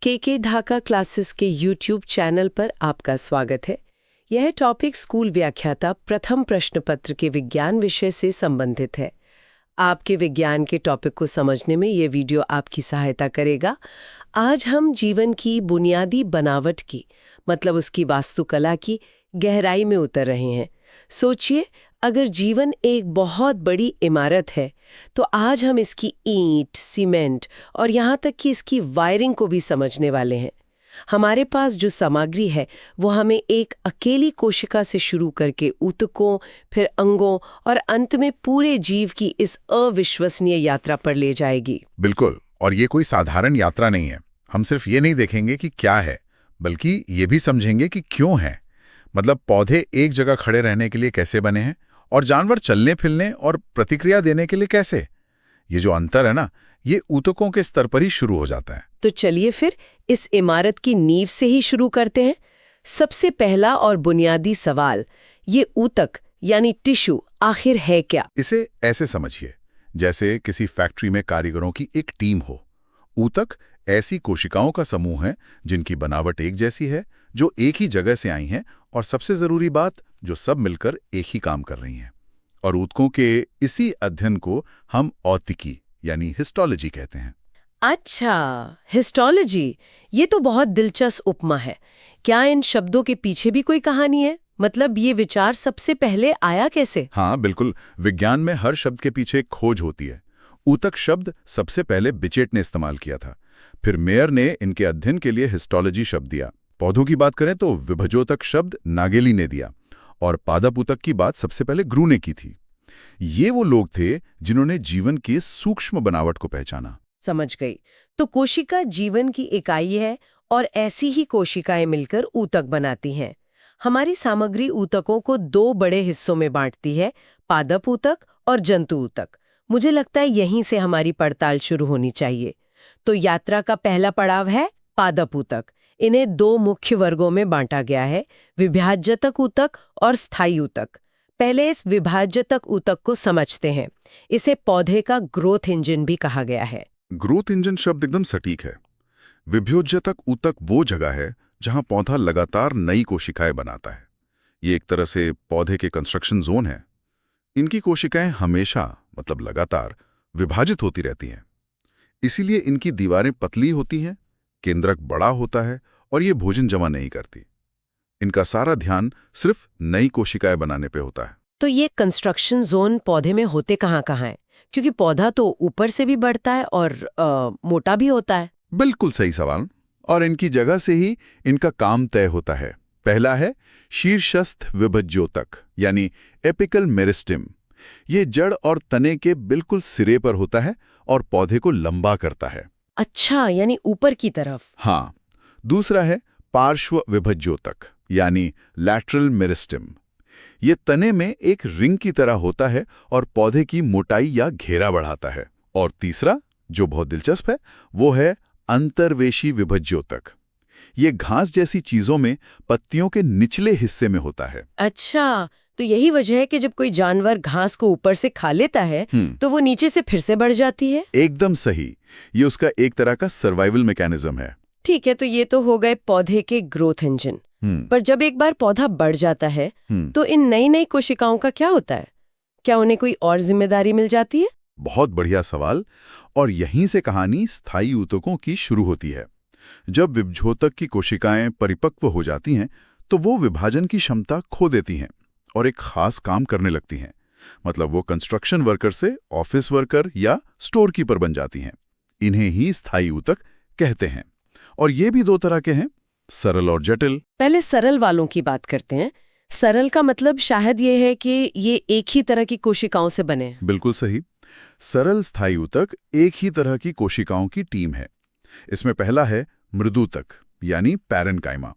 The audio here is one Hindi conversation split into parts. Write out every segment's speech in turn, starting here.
के ढाका क्लासेस के यूट्यूब चैनल पर आपका स्वागत है। यह टॉपिक स्कूल व्याख्याता प्रथम प्रश्न पत्र के विज्ञान विषय से संबंधित है। आपके विज्ञान के टॉपिक को समझने में ये वीडियो आपकी सहायता करेगा। आज हम जीवन की बुनियादी बनावट की, मतलब उसकी वास्तुकला की गहराई में उतर रहे हैं। सोचिए, अगर जीवन एक बहुत बड़ी इमारत है तो आज हम इसकी ईंट, सीमेंट और यहाँ तक कि इसकी वायरिंग को भी समझने वाले हैं। हमारे पास जो सामग्री है वो हमें एक अकेली कोशिका से शुरू करके ऊतकों, फिर अंगों और अंत में पूरे जीव की इस अविश्वसनीय यात्रा पर ले जाएगी। बिल्कुल, और ये कोई साधारण यात्रा नहीं है। हम सिर्फ ये नहीं देखेंगे कि क्या है, बल्कि ये भी समझेंगे कि क्यों है। मतलब पौधे एक जगह खड़े रहने के लिए कैसे बने हैं और जानवर चलने फिरने और प्रतिक्रिया देने के लिए कैसे। ये जो अंतर है ना, ये ऊतकों के स्तर पर ही शुरू हो जाता है। तो चलिए फिर इस इमारत की नींव से ही शुरू करते हैं। सबसे पहला और बुनियादी सवाल, ये ऊतक यानी टिश्यू आखिर है क्या? इसे ऐसे समझिए जैसे किसी फैक्ट्री में कारीगरों की एक टीम हो। ऊतक ऐसी कोशिकाओं का समूह है जिनकी बनावट एक जैसी है, जो एक ही जगह से आई हैं और सबसे जरूरी बात, जो सब मिलकर एक ही काम कर रही हैं। और ऊतकों के इसी अध्ययन को हम औतिकी यानी हिस्टोलॉजी कहते हैं। अच्छा, हिस्टोलॉजी, ये तो बहुत दिलचस्प उपमा है। क्या इन शब्दों के पीछे भी कोई कहानी है? मतलब ये विचार सबसे पहले आया कैसे? हाँ बिल्कुल, विज्ञान में हर शब्द के पीछे एक खोज होती है। ऊतक शब्द सबसे पहले बिचेट ने इस्तेमाल किया था, फिर मेयर ने इनके अध्ययन के लिए हिस्टोलॉजी शब्द दिया। पौधों की बात करें तो विभजोतक शब्द नागेली ने दिया, और पादप ऊतक की बात सबसे पहले ग्रू ने की थी। ये वो लोग थे जिन्होंने जीवन की सूक्ष्म बनावट को पहचाना। समझ गई। तो कोशिका जीवन की इकाई है और ऐसी ही कोशिकाएं मिलकर ऊतक बनाती हैं। हमारी सामग्री ऊतकों को दो बड़े हिस्सों में बांटती है, पादप ऊतक और जंतु ऊतक। मुझे लगता है यहीं से हमारी पड़ताल शुरू होनी चाहिए। तो यात्रा का पहला पड़ाव है पादप ऊतक। इन्हें दो मुख्य वर्गों में बांटा गया है, विभाज्यतक ऊतक और स्थायी ऊतक। पहले इस विभाज्यतक ऊतक को समझते हैं। इसे पौधे का ग्रोथ इंजन भी कहा गया है। ग्रोथ इंजन शब्द एकदम सटीक है। विभोज्यतक ऊतक वो जगह है जहां पौधा लगातार नई कोशिकाएं बनाता है। ये एक तरह से पौधे के कंस्ट्रक्शन जोन है। इनकी कोशिकाएं हमेशा, मतलब लगातार, विभाजित होती रहती हैं। इसीलिए इनकी दीवारें पतली होती हैं, केंद्रक बड़ा होता है और ये भोजन जमा नहीं करती। इनका सारा ध्यान सिर्फ नई कोशिकाएं बनाने पे होता है। तो ये कंस्ट्रक्शन जोन पौधे में होते कहाँ कहाँ हैं? क्योंकि पौधा तो ऊपर से भी बढ़ता है और मोटा भी होता है। बिल्कुल सही सवाल। और इनकी जगह से ही इनका काम तय होता है। पहला है शीर्षस्थ विभज्योतक यानी एपिकल मेरिस्टेम। ये जड़ और तने के बिल्कुल सिरे पर होता है और पौधे को लंबा करता है। अच्छा, यानी ऊपर की तरफ। हाँ। दूसरा है पार्श्व विभज्योतक यानी लैटरल मेरिस्टेम। ये तने में एक रिंग की तरह होता है और पौधे की मोटाई या घेरा बढ़ाता है। और तीसरा, जो बहुत दिलचस्प है, वो है अंतर्वेशी विभज्योतक। ये घास जैसी चीजों में पत्तियों के निचले हिस्से में होता है। अच्छा, तो यही वजह है कि जब कोई जानवर घास को ऊपर से खा लेता है तो वो नीचे से फिर से बढ़ जाती है। एकदम सही। ये उसका एक तरह का सर्वाइवल मैकेनिज्म है। ठीक है, तो ये तो हो गए पौधे के ग्रोथ इंजन। पर जब एक बार पौधा बढ़ जाता है तो इन नई नई कोशिकाओं का क्या होता है? क्या उन्हें कोई और जिम्मेदारी मिल जाती है? बहुत बढ़िया सवाल। और यहीं से कहानी स्थायी ऊतकों की शुरू होती है। जब विभजोतक की कोशिकाएं परिपक्व हो जाती हैं तो वो विभाजन की क्षमता खो देती हैं और एक खास काम करने लगती हैं। मतलब वो कंस्ट्रक्शन वर्कर से ऑफिस वर्कर या स्टोर कीपर बन जाती हैं। इन्हें ही स्थायी ऊतक कहते हैं। और ये भी दो तरह के हैं, सरल और जटिल। पहले सरल वालों की बात करते हैं। सरल का मतलब शायद ये है कि ये एक ही तरह की कोशिकाओं से बने। बिल्कुल सही। सरल स्थायी ऊतक एक ही तरह की कोशिकाओं की टीम है। इसमें पहला है मृदूतक यानी पैरेन्काइमा।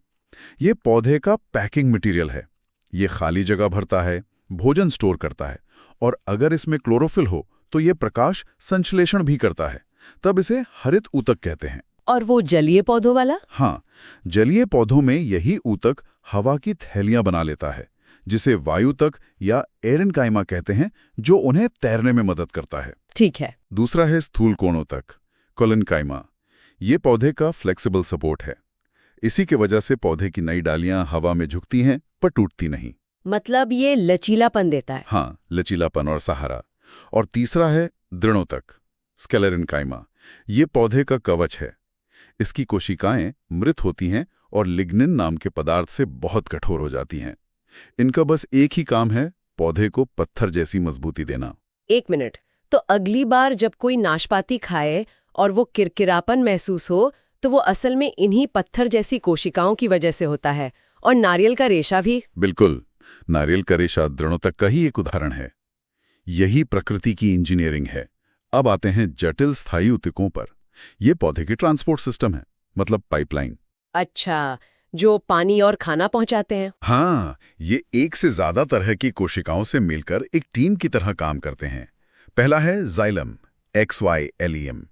ये पौधे का पैकिंग मटेरियल है। ये खाली जगह भरता है, भोजन स्टोर करता है, और अगर इसमें क्लोरोफिल हो तो ये प्रकाश संश्लेषण भी करता है। तब इसे हरित ऊतक कहते हैं। और वो जलीय पौधों वाला? हाँ, जलीय पौधों में यही ऊतक हवा की थैलियां बना लेता है, जिसे वायुतक या एरेनकाइमा कहते हैं, जो उन्हें तैरने में मदद करता है। ठीक है। दूसरा है स्थूल कोणोतक, कोलेनकाइमा। ये पौधे का फ्लेक्सिबल सपोर्ट है। इसी के वजह से पौधे की नई डालियां हवा में झुकती हैं पर टूटती नहीं। मतलब ये लचीलापन देता है। हाँ, लचीलापन और सहारा। और तीसरा है दृढ़ोतक, स्केलेरेन्काइमा। ये पौधे का कवच है। इसकी कोशिकाएं मृत होती हैं और लिग्निन नाम के पदार्थ से बहुत कठोर हो जाती हैं। इनका बस एक ही काम है, पौधे को पत्थर जैसी मजबूती देना। 1 मिनट, तो अगली बार जब कोई नाशपाती खाए और वो किरकिरापन महसूस हो तो वो असल में इन्हीं पत्थर जैसी कोशिकाओं की वजह से होता है। और नारियल का रेशा भी। बिल्कुल, नारियल का रेशा दृढ़ोतक का ही एक उदाहरण है। यही प्रकृति की इंजीनियरिंग है। अब आते हैं जटिल स्थायी ऊतकों पर। ये पौधे की ट्रांसपोर्ट सिस्टम है, मतलब पाइपलाइन। अच्छा, जो पानी और खाना पहुंचाते हैं। हाँ, ये एक से ज्यादा तरह की कोशिकाओं से मिलकर एक टीम की तरह काम करते हैं। पहला है जाइलम, XYLEM।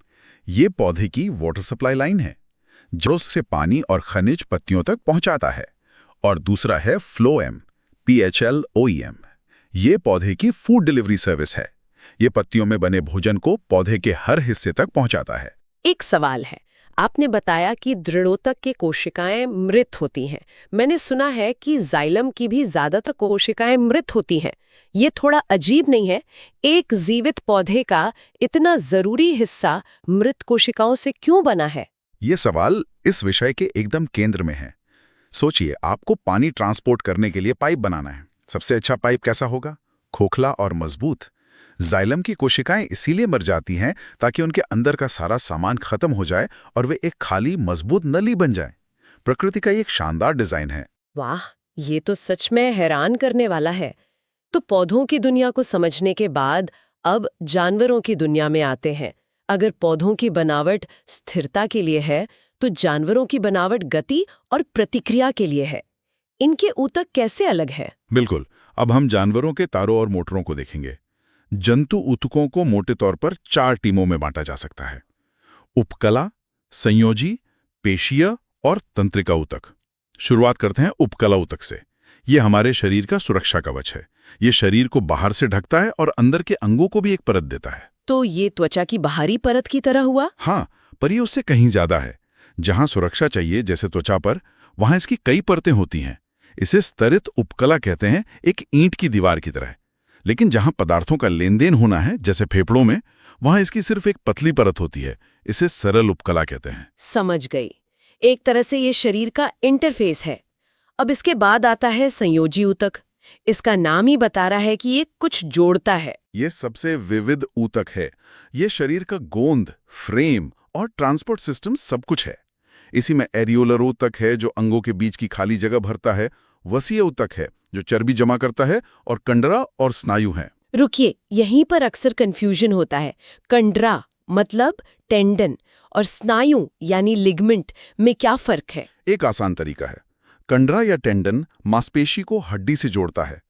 ये पौधे की वाटर सप्लाई लाइन है, जो से पानी और खनिज पत्तियों तक पहुंचाता है। और दूसरा है फ्लोएम, PHLOEM। ये पौधे की फूड डिलीवरी सर्विस है। ये पत्तियों में बने भोजन को पौधे के हर हिस्से तक पहुंचाता है। एक सवाल है, आपने बताया कि दृढ़ोतक के कोशिकाएं मृत होती हैं। मैंने सुना है कि जाइलम की भी ज्यादातर कोशिकाएं मृत होती हैं। ये थोड़ा अजीब नहीं है? एक जीवित पौधे का इतना जरूरी हिस्सा मृत कोशिकाओं से क्यों बना है? ये सवाल इस विषय के एकदम केंद्र में है। सोचिए, आपको पानी ट्रांसपोर्ट करने के लिए पाइप बनाना है। सबसे अच्छा पाइप कैसा होगा? खोखला और मजबूत। जाइलम की कोशिकाएं इसीलिए मर जाती हैं ताकि उनके अंदर का सारा सामान खत्म हो जाए और वे एक खाली मजबूत नली बन जाए। प्रकृति का ये एक शानदार डिजाइन है। वाह, ये तो सच में हैरान करने वाला है। तो पौधों की दुनिया को समझने के बाद अब जानवरों की दुनिया में आते हैं। अगर पौधों की बनावट स्थिरता के लिए है, तो जानवरों की बनावट गति और प्रतिक्रिया के लिए है। इनके ऊतक कैसे अलग है? बिल्कुल, अब हम जानवरों के तारों और मोटरों को देखेंगे। जंतु ऊतकों को मोटे तौर पर 4 टीमों में बांटा जा सकता है: उपकला, संयोजी, पेशीय और तंत्रिका ऊतक। शुरुआत करते हैं उपकला ऊतक से। ये हमारे शरीर का सुरक्षा कवच है। ये शरीर को बाहर से ढकता है और अंदर के अंगों को भी एक परत देता है। तो ये त्वचा की बाहरी परत की तरह हुआ? हाँ, पर ये उससे कहीं ज्यादा है। जहां सुरक्षा चाहिए, जैसे त्वचा पर, वहां इसकी कई परतें होती हैं। इसे स्तरित उपकला कहते हैं, एक ईंट की दीवार की तरह। लेकिन जहां पदार्थों का लेन देन होना है, जैसे फेफड़ों में, वहां इसकी सिर्फ एक पतली परत होती है। इसे सरल उपकला कहते हैं। समझ गई। एक तरह से ये शरीर का इंटरफेस है। अब इसके बाद आता है संयोजी ऊतक। इसका नाम ही बता रहा है कि ये कुछ जोड़ता है। ये सबसे विविध ऊतक है। ये शरीर का गोंद, फ्रेम और ट्रांसपोर्ट सिस्टम सब कुछ है। इसी में एरियोलर ऊतक है, जो अंगों के बीच की खाली जगह भरता है। वसीय ऊतक है, जो चर्बी जमा करता है। और कंडरा और स्नायु है। रुकिए, यहीं पर अक्सर कंफ्यूजन होता है। कंडरा मतलब टेंडन और स्नायु यानी लिगमेंट में क्या फर्क है? एक आसान तरीका है। कंडरा या टेंडन मांसपेशी को हड्डी से जोड़ता है।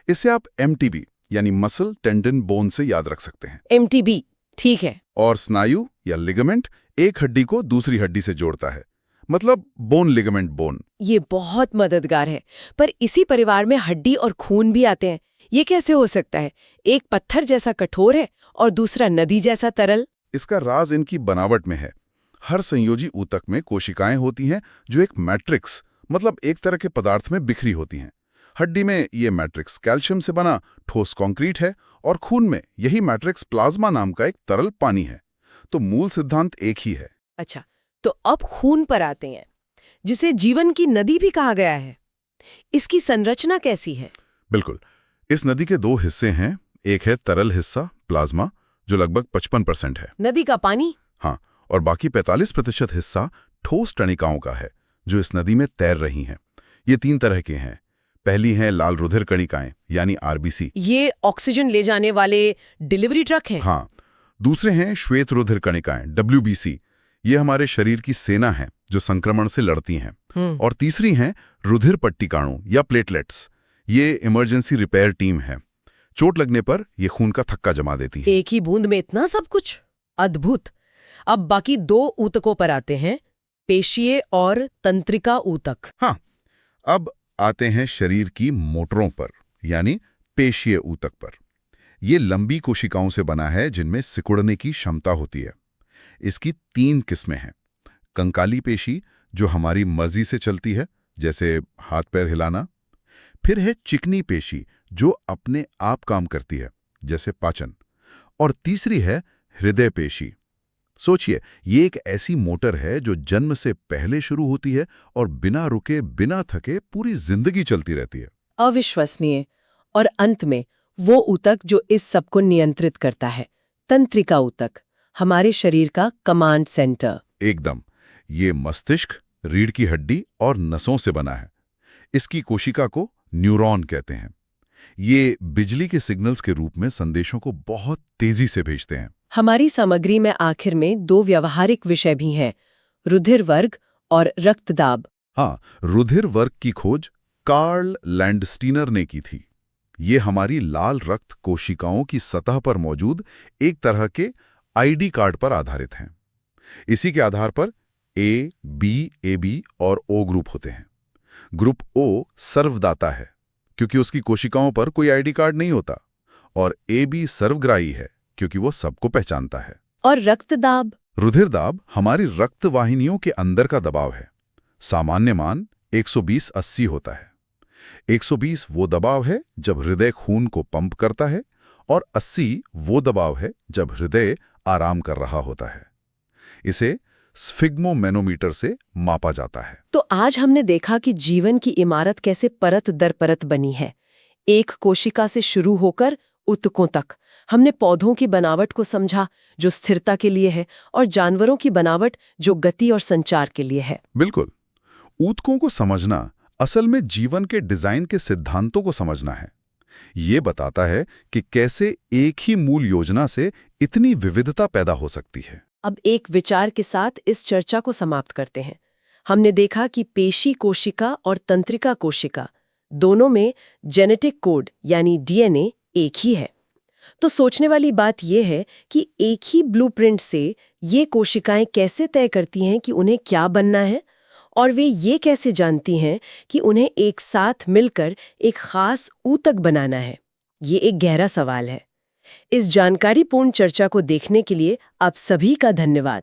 इसे आप MTB यानी मसल टेंडन बोन से याद रख सकते हैं। MTB, ठीक है। और स्नायु या लिगामेंट एक हड्डी को दूसरी हड्डी से जोड़ता है, मतलब बोन लिगामेंट बोन। ये बहुत मददगार है। पर इसी परिवार में हड्डी और खून भी आते हैं। ये कैसे हो सकता है? एक पत्थर जैसा कठोर है और दूसरा नदी जैसा तरल। इसका राज इनकी बनावट में है। हर संयोजी ऊतक में कोशिकाएं होती हैं जो एक मैट्रिक्स, मतलब एक तरह के पदार्थ में बिखरी होती हैं। हड्डी में ये मैट्रिक्स कैल्शियम से बना ठोस कंक्रीट है और खून में यही मैट्रिक्स प्लाज्मा नाम का एक तरल पानी है। तो मूल सिद्धांत एक ही है। अच्छा, तो अब खून पर आते हैं, जिसे जीवन की नदी भी कहा गया है। इसकी संरचना कैसी है? बिल्कुल, इस नदी के 2 हिस्से हैं। एक है तरल हिस्सा, प्लाज्मा, जो लगभग 55% है। नदी का पानी? हाँ, और बाकी 45% हिस्सा ठोस कणिकाओं का है, जो इस नदी में तैर रही हैं। ये 3 तरह के हैं। पहली हैं लाल रुधिर कणिकाएं, यानी RBC। ये ऑक्सीजन ले जाने वाले डिलीवरी ट्रक हैं? हाँ। दूसरे हैं श्वेत रुधिर कणिकाएं, WBC। ये हमारे शरीर की सेना है, जो संक्रमण से लड़ती हैं। और तीसरी हैं रुधिर पट्टिकाणु या प्लेटलेट्स। ये इमरजेंसी रिपेयर टीम है। चोट लगने पर ये खून का थक्का जमा देती है। एक ही बूंद में इतना सब कुछ, अद्भुत। अब बाकी 2 ऊतकों पर आते हैं, पेशीय और तंत्रिका ऊतक। हाँ, अब आते हैं शरीर की मोटरों पर, यानी पेशीय ऊतक पर। ये लंबी कोशिकाओं से बना है, जिनमें सिकुड़ने की क्षमता होती है। इसकी 3 किस्में हैं: कंकाली पेशी जो हमारी मर्जी से चलती है, जैसे हाथ पैर हिलाना। फिर है चिकनी पेशी जो अपने आप काम करती है, जैसे पाचन। और तीसरी है हृदय पेशी। सोचिए, ये एक ऐसी मोटर है जो जन्म से पहले शुरू होती है और बिना रुके बिना थके पूरी जिंदगी चलती रहती है। अविश्वसनीय। और अंत में वो ऊतक जो इस सब को नियंत्रित करता है, तंत्रिका ऊतक, हमारे शरीर का कमांड सेंटर। एकदम। ये मस्तिष्क, रीढ़ की हड्डी और नसों से बना है। इसकी कोशिका को न्यूरॉन कहते हैं। ये बिजली के सिग्नल्स के रूप में संदेशों को बहुत तेजी से भेजते हैं। हमारी सामग्री में आखिर में 2 व्यावहारिक विषय भी हैं, रुधिर वर्ग और रक्तदाब। हाँ, रुधिर वर्ग की खोज कार्ल लैंडस्टीनर ने की थी। ये हमारी लाल रक्त कोशिकाओं की सतह पर मौजूद एक तरह के आईडी कार्ड पर आधारित हैं। इसी के आधार पर ए, बी, एबी और ओ ग्रुप होते हैं। ग्रुप ओ सर्वदाता है क्योंकि उसकी कोशिकाओं पर कोई आईडी कार्ड नहीं होता, और ए बी सर्वग्राही है क्योंकि वो सबको पहचानता है। और रक्तदाब? रुधिर दाब हमारी रक्त वाहिनियों के अंदर का दबाव है। सामान्य मान 120/80 होता है। 120 वो दबाव है जब हृदय खून को पंप करता है, और 80 वो दबाव है जब हृदय आराम कर रहा होता है। इसे स्फिग्मोमेनोमीटर से मापा जाता है। तो आज हमने देखा कि जीवन की इमारत कैसे परत दर परत बनी है, एक कोशिका से शुरू होकर ऊतकों तक। हमने पौधों की बनावट को समझा जो स्थिरता के लिए है, और जानवरों की बनावट जो गति और संचार के लिए है। बिल्कुल। ऊतकों को समझना असल में जीवन के डिजाइन के सिद्धांतों को समझना है। ये बताता है कि कैसे एक ही मूल योजना से इतनी विविधता पैदा हो सकती है। अब एक विचार के साथ इस चर्चा को समाप्त करते हैं। हमने देखा कि पेशी कोशिका और तंत्रिका कोशिका दोनों में जेनेटिक कोड यानी डीएनए एक ही है। तो सोचने वाली बात यह है कि एक ही ब्लूप्रिंट से ये कोशिकाएं कैसे तय करती हैं कि उन्हें क्या बनना है, और वे ये कैसे जानती हैं कि उन्हें एक साथ मिलकर एक खास ऊतक बनाना है। ये एक गहरा सवाल है। इस जानकारीपूर्ण चर्चा को देखने के लिए आप सभी का धन्यवाद।